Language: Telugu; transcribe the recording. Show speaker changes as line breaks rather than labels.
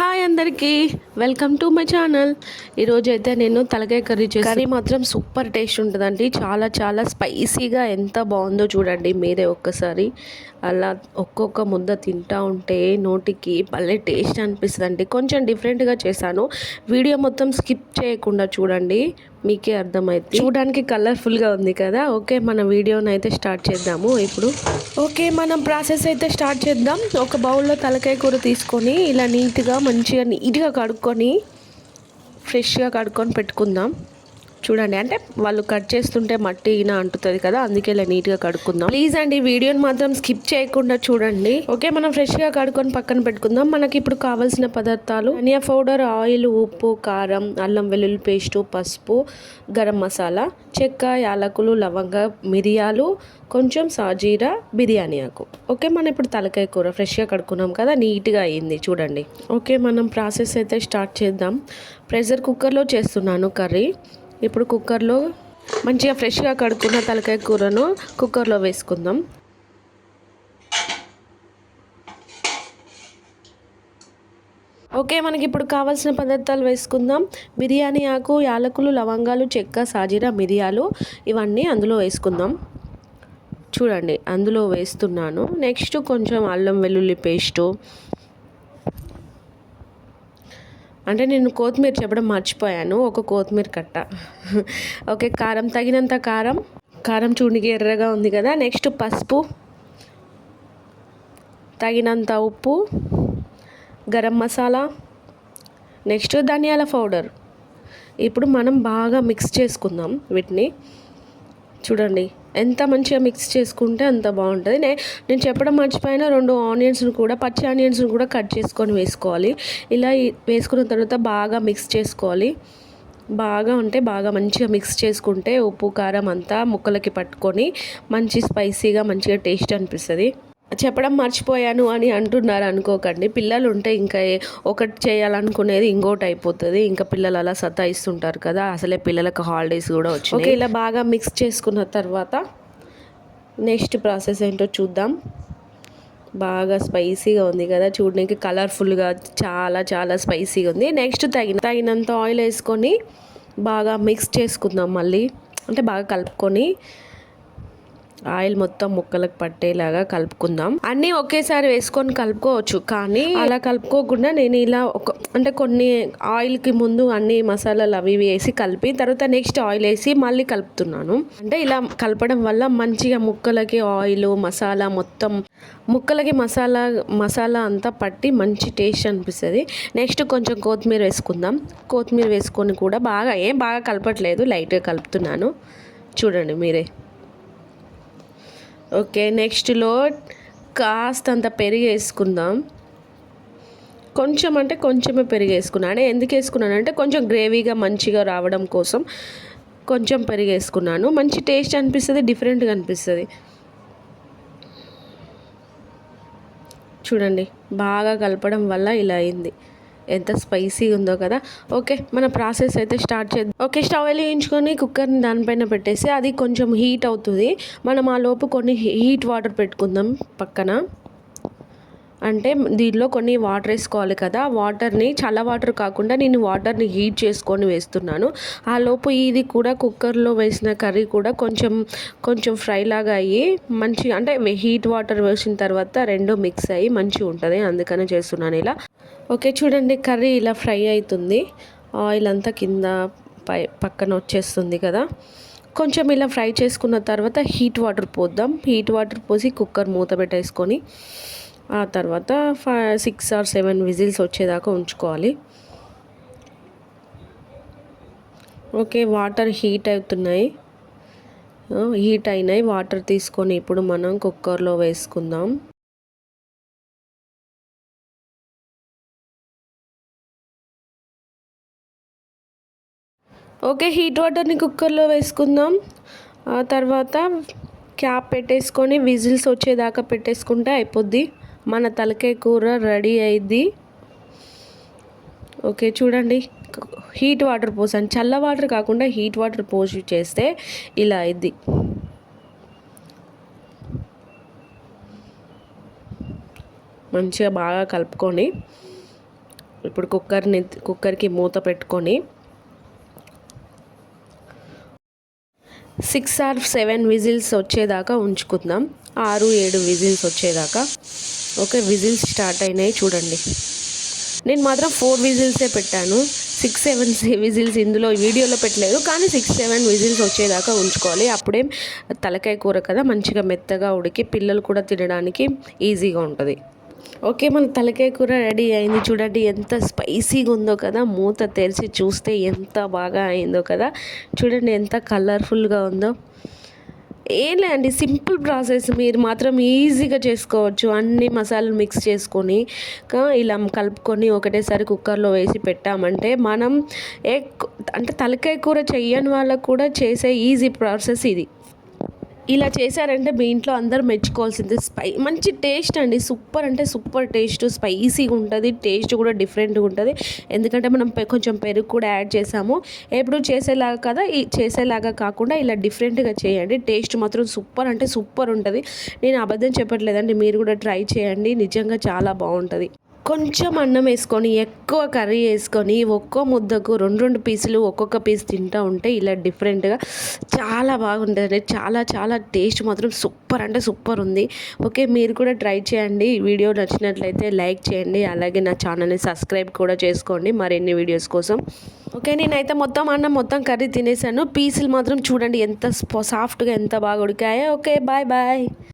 హాయ్ అందరికీ, వెల్కమ్ టు మై ఛానల్. ఈరోజు అయితే నేను తలకాయ కర్రీ చేసి కర్రీ మాత్రం సూపర్ టేస్ట్ ఉంటుందండి. చాలా చాలా స్పైసీగా ఎంత బాగుందో చూడండి మీరే ఒక్కసారి. అలా ఒక్కొక్క ముద్ద తింటా ఉంటే నోటికి భలే టేస్ట్ అనిపిస్తుందండి. కొంచెం డిఫరెంట్గా చేశాను. వీడియో మొత్తం స్కిప్ చేయకుండా చూడండి, మీకే అర్థమైంది. చూడడానికి కలర్ఫుల్గా ఉంది కదా. ఓకే, మన వీడియోని అయితే స్టార్ట్ చేద్దాము ఇప్పుడు. ఓకే, మనం ప్రాసెస్ అయితే స్టార్ట్ చేద్దాం. ఒక బౌల్లో తలకాయ కూర తీసుకొని ఇలా మంచిగా కడుక్కొని ఫ్రెష్గా కడుక్కొని పెట్టుకుందాం. చూడండి, అంటే వాళ్ళు కట్ చేస్తుంటే మట్టి అంటుతుంది కదా, అందుకే ఇలా నీట్గా కడుక్కుందాం. ప్లీజ్ అండి, వీడియోని మాత్రం స్కిప్ చేయకుండా చూడండి. ఓకే, మనం ఫ్రెష్గా కడుక్కొని పక్కన పెట్టుకుందాం. మనకి ఇప్పుడు కావాల్సిన పదార్థాలు: ధనియా పౌడర్, ఆయిల్, ఉప్పు, కారం, అల్లం వెల్లుల్లి పేస్టు, పసుపు, గరం మసాలా, చెక్క, యాలకులు, లవంగ, మిరియాలు, కొంచెం సాజీరా, బిర్యానీ ఆకు. ఓకే, మనం ఇప్పుడు తలకాయ కూర ఫ్రెష్గా కడుక్కున్నాం కదా, నీట్గా అయ్యింది చూడండి. ఓకే, మనం ప్రాసెస్ అయితే స్టార్ట్ చేద్దాం. ప్రెషర్ కుక్కర్లో చేస్తున్నాను కర్రీ. ఇప్పుడు కుక్కర్లో మంచిగా ఫ్రెష్గా కడుక్కున్న తలకాయ కూరను కుక్కర్లో వేసుకుందాం. ఓకే, మనకి ఇప్పుడు కావాల్సిన పదార్థాలు వేసుకుందాం. బిర్యానీ ఆకు, యాలకులు, లవంగాలు, చెక్క, సాజీరా, మిరియాలు ఇవన్నీ అందులో వేసుకుందాం. చూడండి, అందులో వేస్తున్నాను. నెక్స్ట్ కొంచెం అల్లం వెల్లుల్లి పేస్టు, అంటే నేను కొత్తిమీర చెప్పడం మర్చిపోయాను, ఒక కొత్తిమీర కట్ట. ఓకే, కారం తగినంత కారం చూడనికి ఎర్రగా ఉంది కదా. నెక్స్ట్ పసుపు, తగినంత ఉప్పు, గరం మసాలా, నెక్స్ట్ ధనియాల పౌడర్. ఇప్పుడు మనం బాగా మిక్స్ చేసుకుందాం వీటిని. చూడండి, ఎంత మంచిగా మిక్స్ చేసుకుంటే అంత బాగుంటుంది. నేను చెప్పడం మర్చిపోయిన 2 ఆనియన్స్ని కూడా, పచ్చి ఆనియన్స్ని కూడా కట్ చేసుకొని వేసుకోవాలి. ఇలా వేసుకున్న తర్వాత బాగా మిక్స్ చేసుకోవాలి. బాగా మంచిగా మిక్స్ చేసుకుంటే ఉప్పు కారం అంతా ముక్కలకి పట్టుకొని మంచి స్పైసీగా మంచిగా టేస్ట్ అనిపిస్తుంది. చెప్పడం మర్చిపోయాను అని అంటున్నారు అనుకోకండి. పిల్లలు ఉంటే ఇంకా ఒకటి చేయాలనుకునేది ఇంకోటి అయిపోతుంది. ఇంకా పిల్లలు అలా సతాయిస్తుంటారు కదా, అసలే పిల్లలకు హాలిడేస్ కూడా వచ్చాయి. ఓకే, ఇలా బాగా మిక్స్ చేసుకున్న తర్వాత నెక్స్ట్ ప్రాసెస్ ఏంటో చూద్దాం. బాగా స్పైసీగా ఉంది కదా, చూడడానికి కలర్ఫుల్గా చాలా చాలా స్పైసీగా ఉంది. నెక్స్ట్ తగినంత ఆయిల్ వేసుకొని బాగా మిక్స్ చేసుకుందాం. మళ్ళీ అంటే బాగా కలుపుకొని ఆయిల్ మొత్తం ముక్కలకు పట్టేలాగా కలుపుకుందాం. అన్నీ ఒకేసారి వేసుకొని కలుపుకోవచ్చు, కానీ అలా కలుపుకోకుండా నేను ఇలా అంటే కొన్ని ఆయిల్కి ముందు అన్ని మసాలాలు అవి వేసి కలిపి తర్వాత నెక్స్ట్ ఆయిల్ వేసి మళ్ళీ కలుపుతున్నాను. అంటే ఇలా కలపడం వల్ల మంచిగా ముక్కలకి ఆయిల్ మసాలా మొత్తం ముక్కలకి మసాలా అంతా పట్టి మంచి టేస్ట్ అనిపిస్తుంది. నెక్స్ట్ కొంచెం కొత్తిమీర వేసుకుందాం. కొత్తిమీర వేసుకొని కూడా బాగా కలపట్లేదు, లైట్గా కలుపుతున్నాను. చూడండి మీరే. ఓకే, నెక్స్ట్లో కాస్తంత పెరుగు వేసుకుందాం. కొంచెమే పెరుగు వేసుకున్నాను. ఎందుకు వేసుకున్నాను అంటే కొంచెం గ్రేవీగా మంచిగా రావడం కోసం కొంచెం పెరుగు వేసుకున్నాను. మంచి టేస్ట్ అనిపిస్తుంది, డిఫరెంట్గా అనిపిస్తుంది. చూడండి, బాగా కలపడం వల్ల ఇలా అయింది. ఎంత స్పైసీగా ఉందో కదా. ఓకే, మన ప్రాసెస్ అయితే స్టార్ట్ చేద్దాం. ఓకే, స్టవ్ వెలిగించుకొని కుక్కర్ని దానిపైన పెట్టేసి అది కొంచెం హీట్ అవుతుంది. మనం ఆ లోపు కొన్ని హీట్ వాటర్ పెట్టుకుందాం పక్కన. అంటే దీనిలో కొన్ని వాటర్ వేసుకోవాలి కదా. వాటర్ని చల్ల వాటర్ కాకుండా నేను వాటర్ని హీట్ చేసుకొని వేస్తున్నాను. ఆ లోపు ఇది కూడా కుక్కర్లో వేసిన కర్రీ కూడా కొంచెం ఫ్రై లాగా అయ్యి మంచిగా, అంటే హీట్ వాటర్ వేసిన తర్వాత రెండు మిక్స్ అయ్యి మంచిగా ఉంటుంది, అందుకనే చేస్తున్నాను ఇలా. ఓకే, చూడండి, కర్రీ ఇలా ఫ్రై అవుతుంది. ఆయిల్ అంతా కింద పక్కన వచ్చేస్తుంది కదా. కొంచెం ఇలా ఫ్రై చేసుకున్న తర్వాత హీట్ వాటర్ పోద్దాం. హీట్ వాటర్ పోసి కుక్కర్ మూత పెట్టేసుకొని ఆ తర్వాత 6 or 7 విజిల్స్ వచ్చేదాకా ఉంచుకోవాలి. ఓకే, వాటర్ హీట్ అయినాయి. వాటర్ తీసుకొని ఇప్పుడు మనం కుక్కర్లో వేసుకుందాం. ఓకే, హీట్ వాటర్ని కుక్కర్లో వేసుకుందాం. ఆ తర్వాత క్యాప్ పెట్టేసుకొని విజిల్స్ వచ్చేదాకా పెట్టేసుకుంటే అయిపోద్ది. మన తలకాయ కూర రెడీ అయింది. ఓకే, చూడండి, హీట్ వాటర్ పోసాను. చల్ల వాటర్ కాకుండా హీట్ వాటర్ పోసి చేస్తే ఇలా అయింది. మంచిగా బాగా కలుపుకొని ఇప్పుడు కుక్కర్కి మూత పెట్టుకొని 6 or 7 విజిల్స్ వచ్చేదాకా ఉంచుకుందాం. 6-7 విజిల్స్ వచ్చేదాకా. ఓకే, విజిల్స్ స్టార్ట్ అయినాయి చూడండి. నేను మాత్రం 4 విజిల్సే పెట్టాను. 6-7 విజిల్స్ ఇందులో వీడియోలో పెట్టలేదు, కానీ 6-7 విజిల్స్ వచ్చేదాకా ఉంచుకోవాలి. అప్పుడే తలకాయ కూర కదా మంచిగా మెత్తగా ఉడికి పిల్లలు కూడా తినడానికి ఈజీగా ఉంటుంది. ఓకే, మన తలకాయ కూర రెడీ అయింది. చూడండి ఎంత స్పైసీగా ఉందో కదా. మూత తెరిచి చూస్తే ఎంత బాగా అయిందో కదా. చూడండి ఎంత కలర్ఫుల్గా ఉందో. ఏం లేదండి, సింపుల్ ప్రాసెస్. మీరు మాత్రం ఈజీగా చేసుకోవచ్చు. అన్ని మసాలాలు మిక్స్ చేసుకొని ఇలా కలుపుకొని ఒకటేసారి కుక్కర్లో వేసి పెట్టామంటే మనం అంటే తలకాయ కూర చెయ్యని వాళ్ళకు కూడా చేసే ఈజీ ప్రాసెస్ ఇది. ఇలా చేశారంటే మీ ఇంట్లో అందరూ మెచ్చుకోవాల్సింది. మంచి టేస్ట్ అండి, సూపర్ అంటే సూపర్ టేస్ట్. స్పైసీగా ఉంటుంది, టేస్ట్ కూడా డిఫరెంట్గా ఉంటుంది. ఎందుకంటే మనం కొంచెం పెరుగు కూడా యాడ్ చేసాము. ఎప్పుడు చేసేలాగా కదా, చేసేలాగా కాకుండా ఇలా డిఫరెంట్గా చేయండి. టేస్ట్ మాత్రం సూపర్ అంటే సూపర్ ఉంటుంది. నేను అబద్ధం చెప్పట్లేదండి, మీరు కూడా ట్రై చేయండి, నిజంగా చాలా బాగుంటుంది. కొంచెం అన్నం వేసుకొని ఎక్కువ కర్రీ వేసుకొని ఒక్కో ముద్దకు 2 పీసులు ఒక్కొక్క పీస్ తింటూ ఉంటే ఇలా డిఫరెంట్గా చాలా బాగుంటుంది. చాలా చాలా టేస్ట్ మాత్రం సూపర్ అంటే సూపర్ ఉంది. ఓకే, మీరు కూడా ట్రై చేయండి. వీడియో నచ్చినట్లయితే లైక్ చేయండి, అలాగే నా ఛానల్ని సబ్స్క్రైబ్ కూడా చేసుకోండి మరిన్ని వీడియోస్ కోసం. ఓకే, నేనైతే మొత్తం కర్రీ తినేసాను. పీసులు మాత్రం చూడండి ఎంత సాఫ్ట్గా ఎంత బాగా ఉడికాయో. Okay, bye bye.